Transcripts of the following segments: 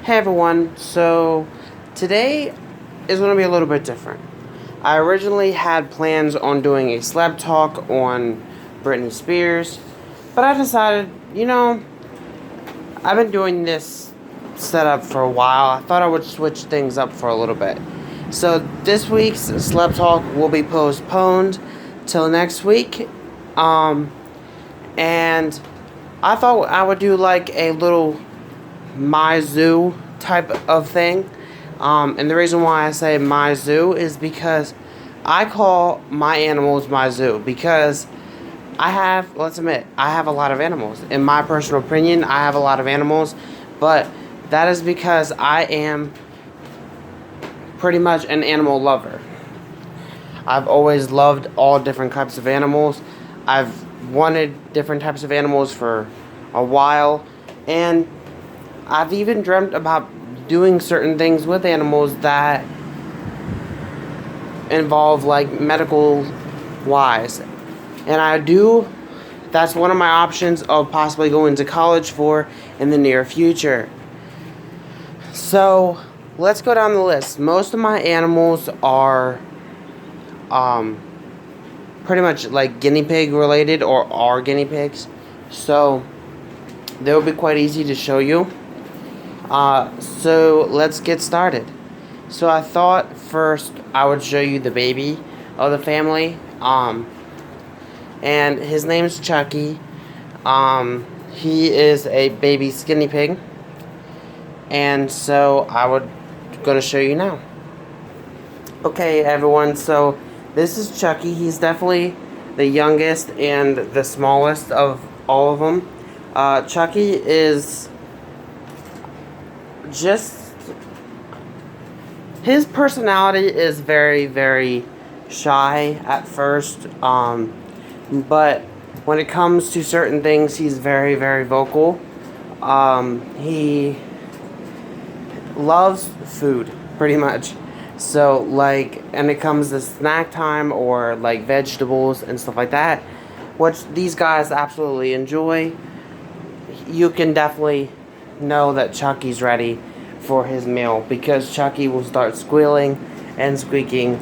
Hey everyone, so today is going to be a little bit different. I originally had plans on doing a celeb talk on Britney Spears, but I decided, I've been doing this setup for a while. I thought I would switch things up for a little bit. So this week's celeb talk will be postponed till next week. And I thought I would do like a little my zoo type of thing. And the reason why I say my zoo is because I call my animals my zoo because let's admit, I have a lot of animals. In my personal opinion, I have a lot of animals, but that is because I am pretty much an animal lover. I've always loved all different types of animals. I've wanted different types of animals for a while, and I've even dreamt about doing certain things with animals that involve like medical wise. And that's one of my options of possibly going to college for in the near future. So let's go down the list. Most of my animals are pretty much like guinea pig related or are guinea pigs. So they'll be quite easy to show you. So let's get started. So I thought first I would show you the baby of the family. And his name is Chucky. He is a baby skinny pig. And so gonna show you now. Okay, everyone, so this is Chucky. He's definitely the youngest and the smallest of all of them. Chucky is his personality is very, very shy at first, but when it comes to certain things, he's very, very vocal. He loves food, pretty much. So, and it comes to snack time or, vegetables and stuff like that, which these guys absolutely enjoy. You can definitely know that Chucky's ready for his meal because Chucky will start squealing and squeaking,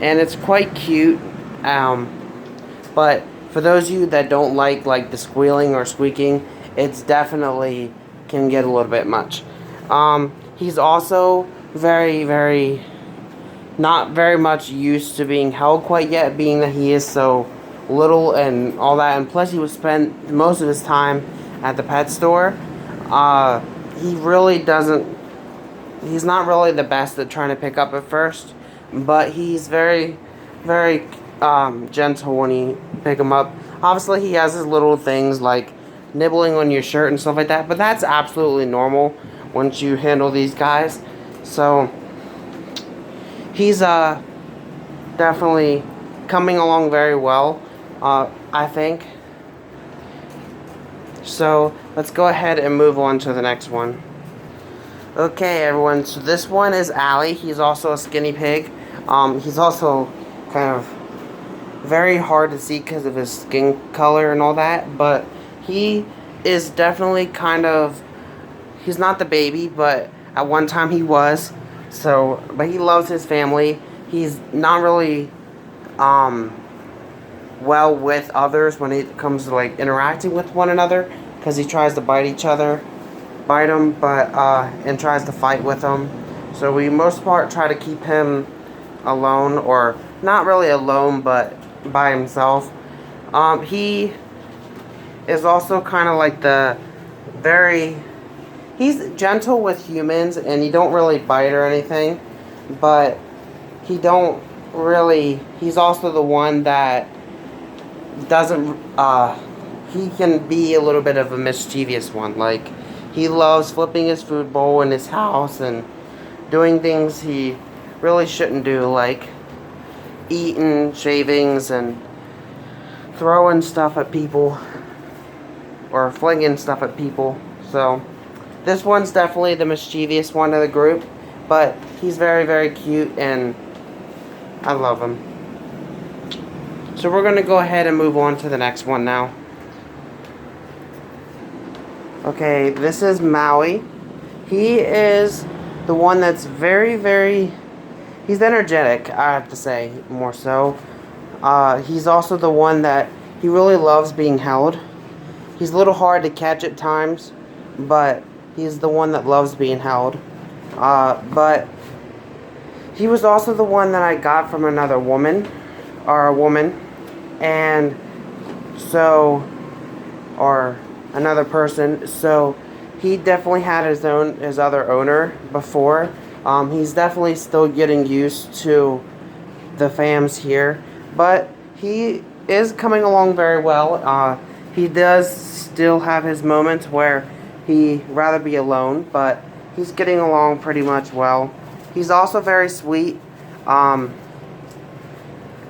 and it's quite cute. But for those of you that don't like the squealing or squeaking, it's definitely can get a little bit much. He's also very, very not very much used to being held quite yet, being that he is so little and all that, and plus he would spend most of his time at the pet store. He's not really the best at trying to pick up at first, but he's very, very gentle when you pick him up. Obviously, he has his little things like nibbling on your shirt and stuff like that, but that's absolutely normal once you handle these guys. So he's definitely coming along very well, I think. So let's go ahead and move on to the next one. Okay, everyone, so this one is Allie. He's also a skinny pig. He's also kind of very hard to see because of his skin color and all that, but he is definitely he's not the baby, but at one time he was. So, but he loves his family. He's not really well with others when it comes to interacting with one another, because he tries to bite them, but and tries to fight with them. So we most part try to keep him alone, or not really alone, but by himself. He is also kind of he's gentle with humans, and he don't really bite or anything, but he's also the one that doesn't, he can be a little bit of a mischievous one. He loves flipping his food bowl in his house and doing things he really shouldn't do, like eating shavings and throwing stuff at people or flinging stuff at people. So this one's definitely the mischievous one of the group, but he's very, very cute and I love him. So we're going to go ahead and move on to the next one now. Okay, this is Maui. He is the one that's very, very... He's energetic, I have to say, more so. He's also the one that he really loves being held. He's a little hard to catch at times, but he's the one that loves being held. But he was also the one that I got from another woman, or a woman, and so, or another person. So he definitely had his other owner before. He's definitely still getting used to the fams here, but he is coming along very well. He does still have his moments where he'd rather be alone, but he's getting along pretty much well. He's also very sweet.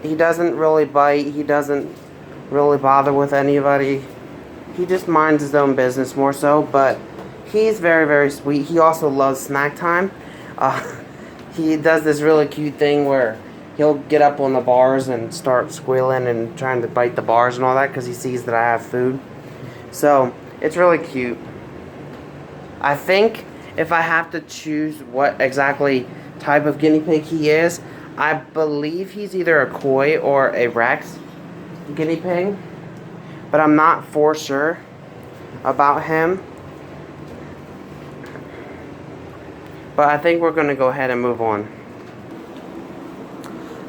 He doesn't really bite. He doesn't really bother with anybody. He just minds his own business more so, but he's very, very sweet. He also loves snack time. He does this really cute thing where he'll get up on the bars and start squealing and trying to bite the bars and all that because he sees that I have food. So, it's really cute. I think if I have to choose what exactly type of guinea pig he is, I believe he's either a koi or a Rex guinea pig. But I'm not for sure about him. But I think we're going to go ahead and move on.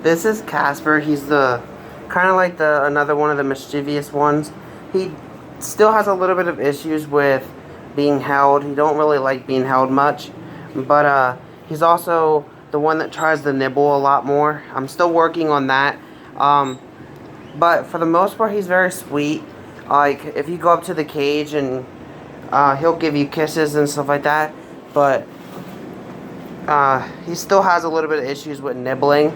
This is Casper. He's the kind of like another one of the mischievous ones. He still has a little bit of issues with being held. He don't really like being held much. But he's also the one that tries to nibble a lot more. I'm still working on that. But for the most part, he's very sweet. Like, if you go up to the cage and he'll give you kisses and stuff like that. But he still has a little bit of issues with nibbling.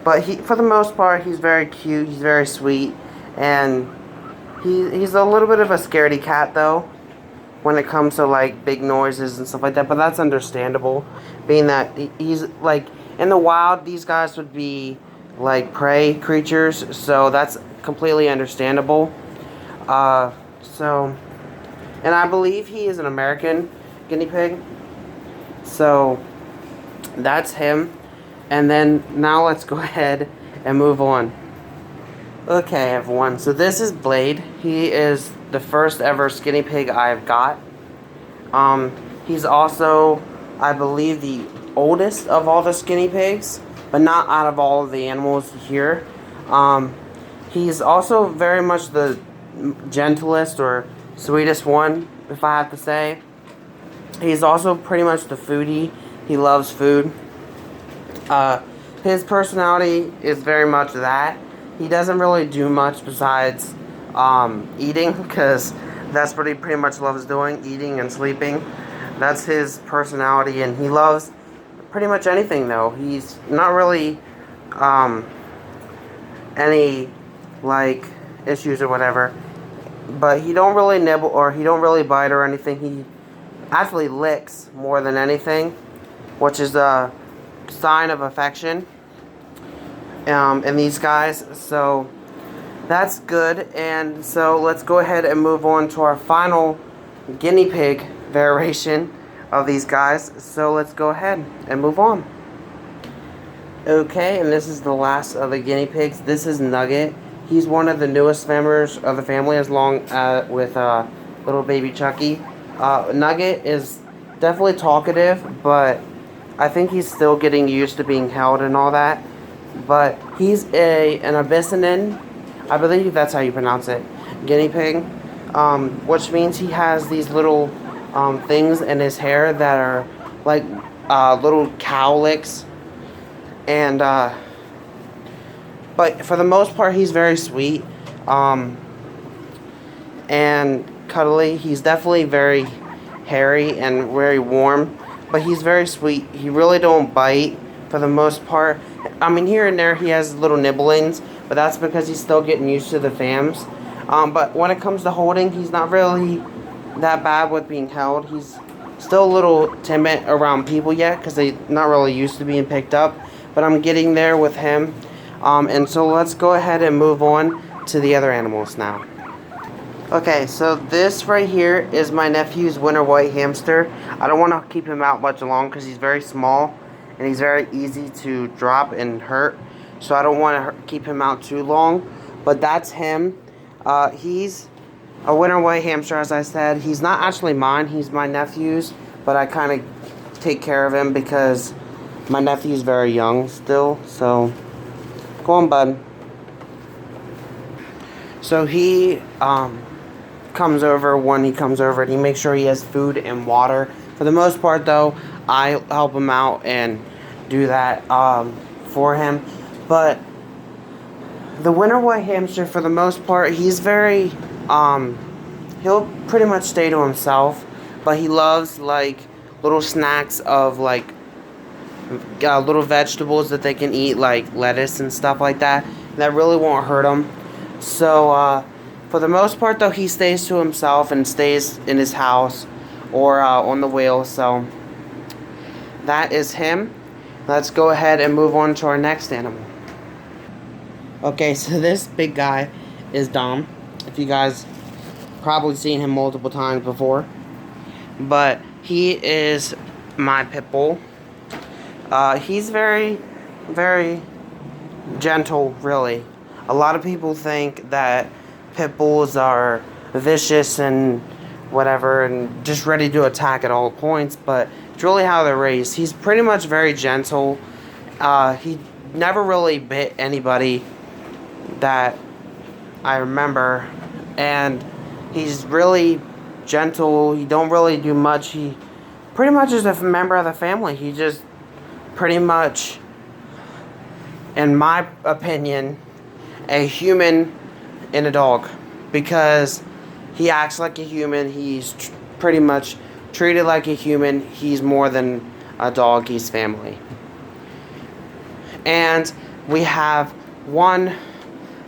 But for the most part, he's very cute. He's very sweet. And he's a little bit of a scaredy cat, though, when it comes to, like, big noises and stuff like that. But that's understandable, being that he's, like, in the wild, these guys would be, like, prey creatures. So that's completely understandable. And I believe he is an American guinea pig. So that's him. And then now let's go ahead and move on. Okay, everyone. So this is Blade. He is the first ever skinny pig I've got. He's also, I believe, the oldest of all the skinny pigs, but not out of all of the animals here. He's also very much the gentlest or sweetest one, if I have to say. He's also pretty much the foodie. He loves food. His personality is very much that. He doesn't really do much besides eating, because that's what he pretty much loves doing, eating and sleeping. That's his personality, and he loves pretty much anything, though. He's not really any, like, issues or whatever. But he don't really nibble, or he don't really bite or anything. He actually licks more than anything, which is a sign of affection in these guys. So that's good. And so let's go ahead and move on to our final guinea pig variation of these guys. So let's go ahead and move on. Okay, and this is the last of the guinea pigs. This is Nugget. He's one of the newest members of the family, as long with little baby Chucky. Nugget is definitely talkative, but I think he's still getting used to being held and all that. But he's an Abyssinian, I believe that's how you pronounce it, guinea pig, which means he has these little things in his hair that are like little cowlicks. And but for the most part, he's very sweet and cuddly. He's definitely very hairy and very warm, but he's very sweet. He really don't bite for the most part. I mean, here and there he has little nibblings, but that's because he's still getting used to the fams. But when it comes to holding, he's not really that bad with being held. He's still a little timid around people yet, because they're not really used to being picked up. But I'm getting there with him. And so let's go ahead and move on to the other animals now. Okay, so this right here is my nephew's winter white hamster. I don't want to keep him out much long because he's very small and he's very easy to drop and hurt. So I don't want to keep him out too long. But that's him. He's a winter white hamster, as I said. He's not actually mine. He's my nephew's. But I kind of take care of him because my nephew's very young still. So, go on, bud. So he comes over when he comes over, and he makes sure he has food and water. For the most part, though, I help him out and do that for him. But the winter white hamster, for the most part, he's very he'll pretty much stay to himself, but he loves like little snacks of like little vegetables that they can eat, like lettuce and stuff like that. That really won't hurt him. So for the most part, though, he stays to himself and stays in his house or on the wheel. So that is him. Let's go ahead and move on to our next animal. Okay, so this big guy is Dom. If you guys probably seen him multiple times before, but he is my pit bull. He's very, very gentle, really. A lot of people think that pit bulls are vicious and whatever and just ready to attack at all points, but it's really how they're raised. He's pretty much very gentle. He never really bit anybody that I remember, and he's really gentle. He don't really do much. He pretty much is a member of the family. He just pretty much, in my opinion, a human and a dog, because he acts like a human. He's pretty much treated like a human. He's more than a dog. He's family. And we have one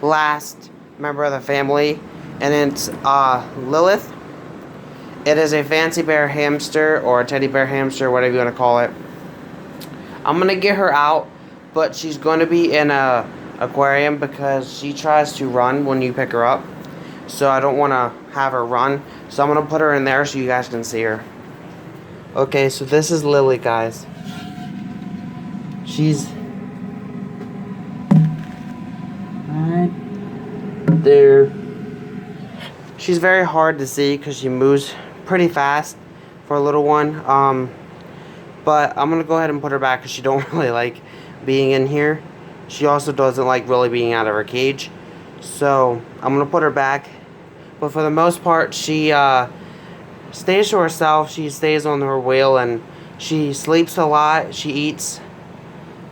last member of the family, and it's Lilith. It is a fancy bear hamster or a teddy bear hamster, whatever you want to call it. I'm gonna get her out, but she's going to be in a aquarium because she tries to run when you pick her up. So I don't want to have her run. So I'm gonna put her in there so you guys can see her. Okay, so this is Lily, guys. She's right there. She's very hard to see because she moves pretty fast for a little one. But I'm gonna go ahead and put her back because she don't really like being in here. She also doesn't like really being out of her cage. So I'm gonna put her back. But for the most part, she stays to herself. She stays on her wheel and she sleeps a lot. She eats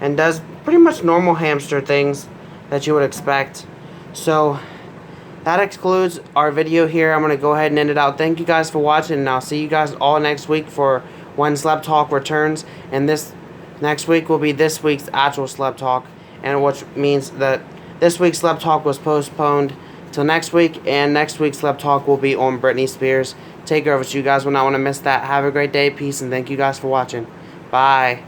and does pretty much normal hamster things that you would expect. So that excludes our video here. I'm going to go ahead and end it out. Thank you guys for watching, and I'll see you guys all next week for when Celeb Talk returns. And this next week will be this week's actual Celeb Talk, and which means that this week's Celeb Talk was postponed till next week, and next week's Celeb Talk will be on Britney Spears' Takeover. So you guys will not want to miss that. Have a great day. Peace, and thank you guys for watching. Bye.